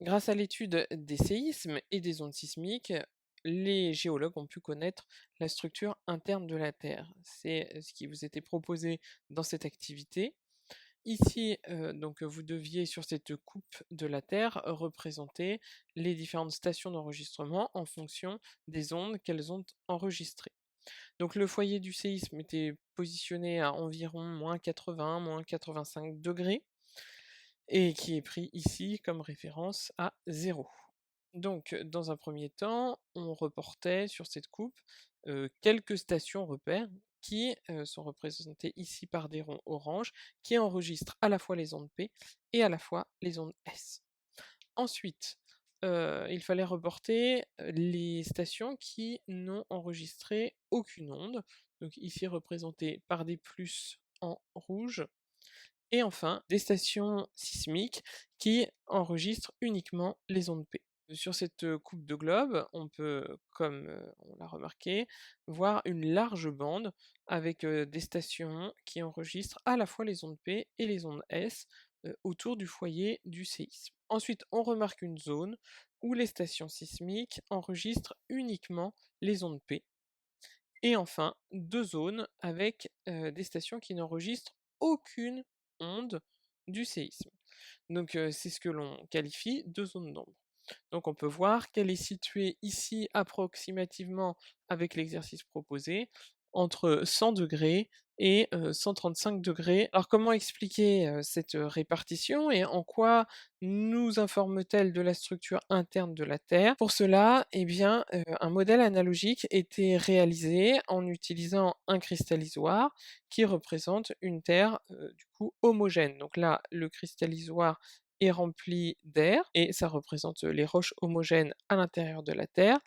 Grâce à l'étude des séismes et des ondes sismiques, les géologues ont pu connaître la structure interne de la Terre. C'est ce qui vous était proposé dans cette activité. Ici, donc vous deviez sur cette coupe de la Terre représenter les différentes stations d'enregistrement en fonction des ondes qu'elles ont enregistrées. Donc le foyer du séisme était positionné à environ -80, -85 degrés et qui est pris ici comme référence à 0. Donc, dans un premier temps, on reportait sur cette coupe, quelques stations repères qui, sont représentées ici par des ronds orange, qui enregistrent à la fois les ondes P et à la fois les ondes S. Ensuite, il fallait reporter, les stations qui n'ont enregistré aucune onde, donc ici représentées par des plus en rouge et enfin, des stations sismiques qui enregistrent uniquement les ondes P. Sur cette, coupe de globe, on peut, comme, on l'a remarqué, voir une large bande avec, des stations qui enregistrent à la fois les ondes P et les ondes S, autour du foyer du séisme. Ensuite, on remarque une zone où les stations sismiques enregistrent uniquement les ondes P et enfin 2 zones avec, des stations qui n'enregistrent aucune onde du séisme. Donc c'est ce que l'on qualifie de zone d'ombre. Donc on peut voir qu'elle est située ici approximativement avec l'exercice proposé, entre 100 degrés et 135 degrés. Alors comment expliquer, cette, répartition et en quoi nous informe-t-elle de la structure interne de la Terre? Pour cela, eh bien, un modèle analogique était réalisé en utilisant un cristallisoire qui représente une Terre, du coup homogène. Donc là, le cristallisoire est rempli d'air et ça représente, les roches homogènes à l'intérieur de la Terre.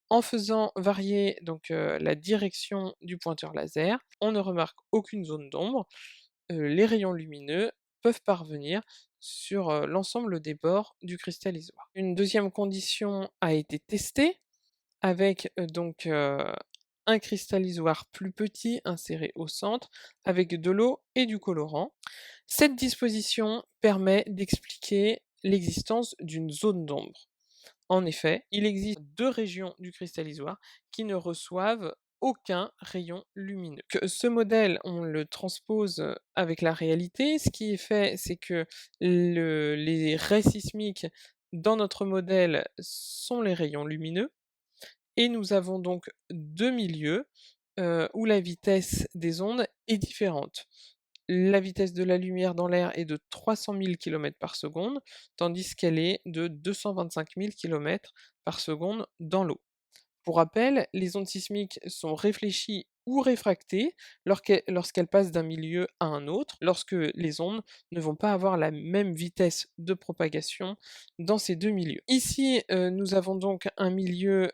En faisant varier donc, la direction du pointeur laser, on ne remarque aucune zone d'ombre. Les rayons lumineux peuvent parvenir sur, l'ensemble des bords du cristallisoire. Une deuxième condition a été testée avec, donc, un cristallisoire plus petit inséré au centre avec de l'eau et du colorant. Cette disposition permet d'expliquer l'existence d'une zone d'ombre. En effet, il existe 2 régions du cristallisoire qui ne reçoivent aucun rayon lumineux. Que ce modèle, on le transpose, avec la réalité. Ce qui est fait, c'est que les raies sismiques dans notre modèle sont les rayons lumineux et nous avons donc 2 milieux, où la vitesse des ondes est différente. La vitesse de la lumière dans l'air est de 300 000 km/s, tandis qu'elle est de 225 000 km/s dans l'eau. Pour rappel, les ondes sismiques sont réfléchies ou réfractées lorsqu'elles passent d'un milieu à un autre, lorsque les ondes ne vont pas avoir la même vitesse de propagation dans ces 2 milieux. Ici, nous avons donc un milieu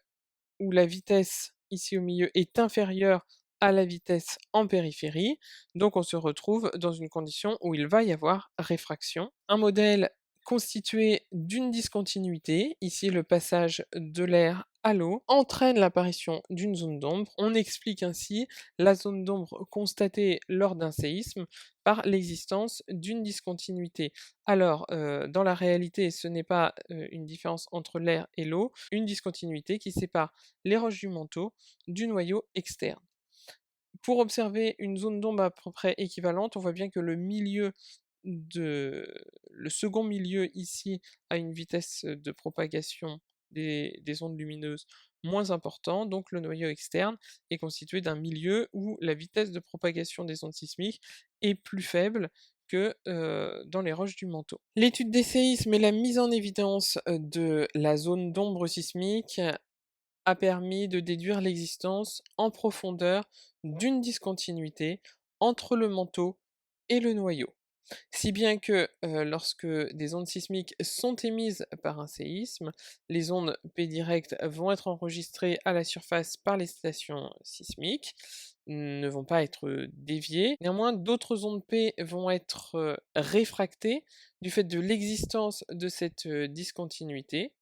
où la vitesse, ici au milieu, est inférieure à la vitesse en périphérie, donc on se retrouve dans une condition où il va y avoir réfraction. Un modèle constitué d'une discontinuité, ici le passage de l'air à l'eau, entraîne l'apparition d'une zone d'ombre. On explique ainsi la zone d'ombre constatée lors d'un séisme par l'existence d'une discontinuité. Alors, dans la réalité, ce n'est pas, une différence entre l'air et l'eau, une discontinuité qui sépare les roches du manteau du noyau externe. Pour observer une zone d'ombre à peu près équivalente, on voit bien que de le second milieu ici a une vitesse de propagation des ondes lumineuses moins important, donc le noyau externe est constitué d'un milieu où la vitesse de propagation des ondes sismiques est plus faible que, dans les roches du manteau. L'étude des séismes et la mise en évidence, de la zone d'ombre sismique a permis de déduire l'existence en profondeur d'une discontinuité entre le manteau et le noyau. Si bien que, lorsque des ondes sismiques sont émises par un séisme, les ondes P directes vont être enregistrées à la surface par les stations sismiques, ne vont pas être, déviées. Néanmoins, d'autres ondes P vont être, réfractées du fait de l'existence de cette, discontinuité.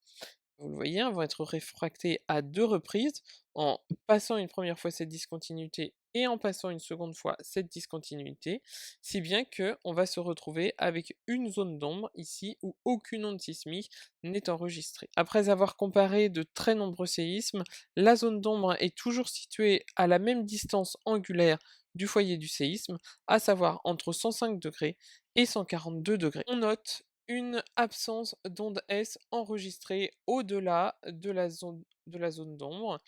Vous le voyez, hein, vont être réfractées à 2 reprises en passant une première fois cette discontinuité et en passant une seconde fois cette discontinuité, si bien que on va se retrouver avec une zone d'ombre ici où aucune onde sismique n'est enregistrée. Après avoir comparé de très nombreux séismes, la zone d'ombre est toujours située à la même distance angulaire du foyer du séisme, à savoir entre 105° et 142°. On note une absence d'onde S enregistrée au-delà de la zone d'ombre.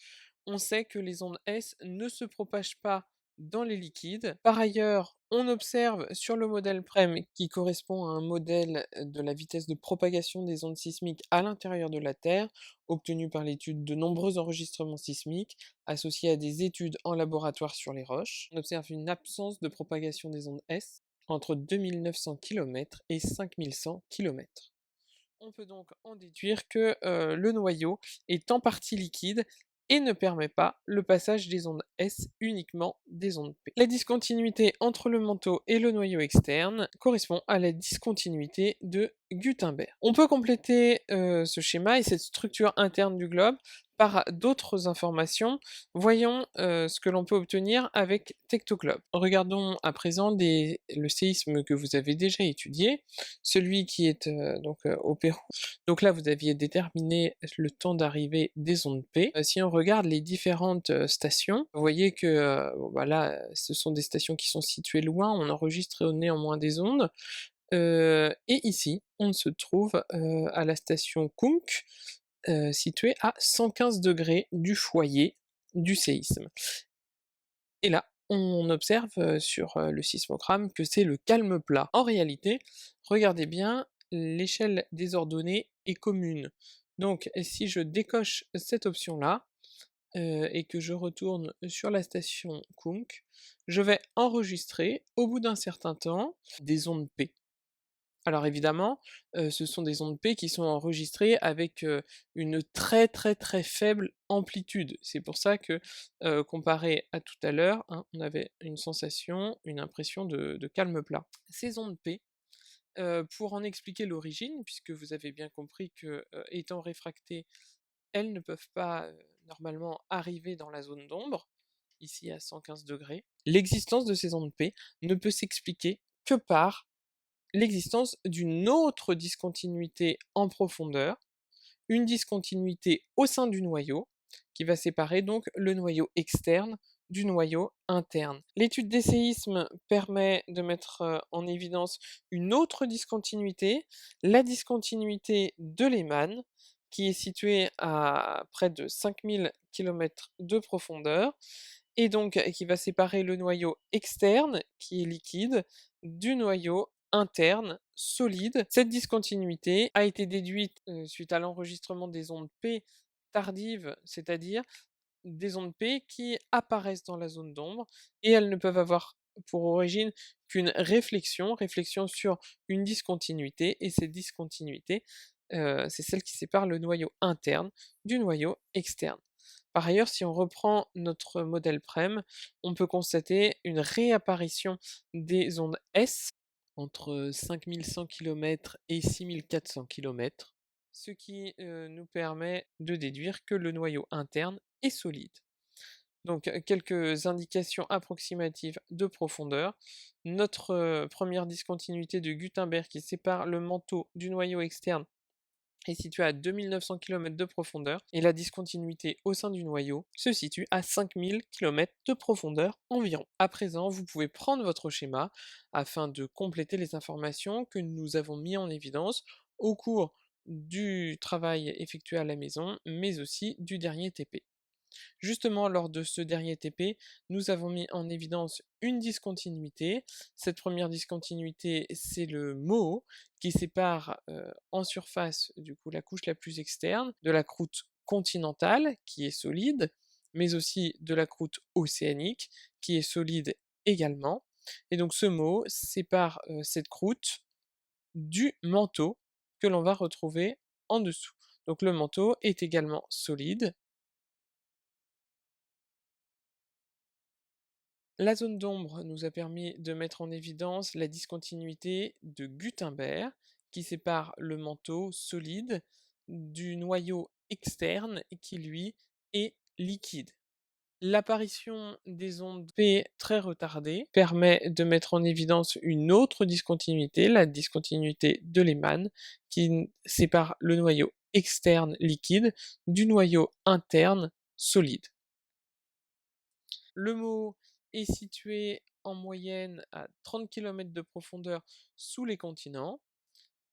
On sait que les ondes S ne se propagent pas dans les liquides. Par ailleurs, on observe sur le modèle PREM, qui correspond à un modèle de la vitesse de propagation des ondes sismiques à l'intérieur de la Terre, obtenu par l'étude de nombreux enregistrements sismiques associés à des études en laboratoire sur les roches. On observe une absence de propagation des ondes S entre 2900 km et 5100 km. On peut donc en déduire que le noyau est en partie liquide et ne permet pas le passage des ondes S, uniquement des ondes P. La discontinuité entre le manteau et le noyau externe correspond à la discontinuité de Gutenberg. On peut compléter ce schéma et cette structure interne du globe par d'autres informations. Voyons ce que l'on peut obtenir avec Tectoglobe. Regardons à présent le séisme que vous avez déjà étudié, celui qui est au Pérou. Donc là, vous aviez déterminé le temps d'arrivée des ondes P. Si on regarde les différentes stations, vous voyez que bon, bah là, ce sont des stations qui sont situées loin, on enregistre néanmoins des ondes. Et ici, on se trouve à la station Kunk, située à 115° du foyer du séisme. Et là, on observe sur le sismogramme que c'est le calme plat. En réalité, regardez bien, l'échelle des ordonnées est commune. Donc si je décoche cette option-là, et que je retourne sur la station Kunk, je vais enregistrer, au bout d'un certain temps, des ondes P. Alors évidemment, ce sont des ondes P qui sont enregistrées avec, une très, très, très faible amplitude. C'est pour ça que, comparé à tout à l'heure, hein, on avait une sensation, une impression de calme plat. Ces ondes P, pour en expliquer l'origine, puisque vous avez bien compris que, étant réfractées, elles ne peuvent pas, normalement arriver dans la zone d'ombre, ici à 115°. L'existence de ces ondes P ne peut s'expliquer que par l'existence d'une autre discontinuité en profondeur, une discontinuité au sein du noyau, qui va séparer donc le noyau externe du noyau interne. L'étude des séismes permet de mettre en évidence une autre discontinuité, la discontinuité de Lehmann, qui est située à près de 5000 km de profondeur, et donc qui va séparer le noyau externe, qui est liquide, du noyau interne, solide. Cette discontinuité a été déduite suite à l'enregistrement des ondes P tardives, c'est-à-dire des ondes P qui apparaissent dans la zone d'ombre, et elles ne peuvent avoir pour origine qu'une réflexion sur une discontinuité, et cette discontinuité, c'est celle qui sépare le noyau interne du noyau externe. Par ailleurs, si on reprend notre modèle PREM, on peut constater une réapparition des ondes S entre 5100 km et 6400 km, ce qui nous permet de déduire que le noyau interne est solide. Donc quelques indications approximatives de profondeur. Notre première discontinuité de Gutenberg qui sépare le manteau du noyau externe est située à 2900 km de profondeur, et la discontinuité au sein du noyau se situe à 5000 km de profondeur environ. À présent, vous pouvez prendre votre schéma afin de compléter les informations que nous avons mis en évidence au cours du travail effectué à la maison, mais aussi du dernier TP. Justement, lors de ce dernier TP, nous avons mis en évidence une discontinuité. Cette première discontinuité, c'est le MOO, qui sépare en surface, du coup, la couche la plus externe de la croûte continentale, qui est solide, mais aussi de la croûte océanique, qui est solide également. Et donc ce MOO sépare cette croûte du manteau que l'on va retrouver en dessous. Donc le manteau est également solide. La zone d'ombre nous a permis de mettre en évidence la discontinuité de Gutenberg, qui sépare le manteau solide du noyau externe qui, lui, est liquide. L'apparition des ondes P très retardées permet de mettre en évidence une autre discontinuité, la discontinuité de Lehmann, qui sépare le noyau externe liquide du noyau interne solide. Le mot est situé en moyenne à 30 km de profondeur sous les continents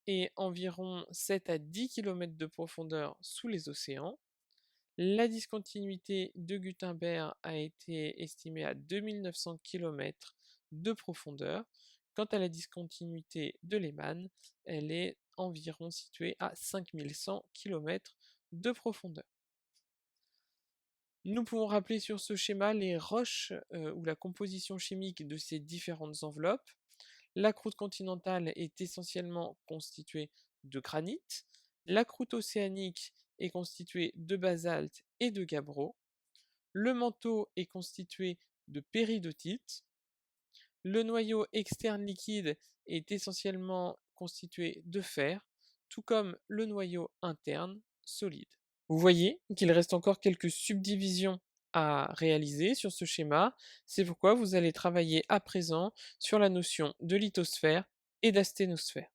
et environ 7 à 10 km de profondeur sous les océans. La discontinuité de Gutenberg a été estimée à 2900 km de profondeur. Quant à la discontinuité de Lehmann, elle est environ située à 5100 km de profondeur. Nous pouvons rappeler sur ce schéma les roches ou la composition chimique de ces différentes enveloppes. La croûte continentale est essentiellement constituée de granit. La croûte océanique est constituée de basalte et de gabbro. Le manteau est constitué de péridotite. Le noyau externe liquide est essentiellement constitué de fer, tout comme le noyau interne solide. Vous voyez qu'il reste encore quelques subdivisions à réaliser sur ce schéma. C'est pourquoi vous allez travailler à présent sur la notion de lithosphère et d'asténosphère.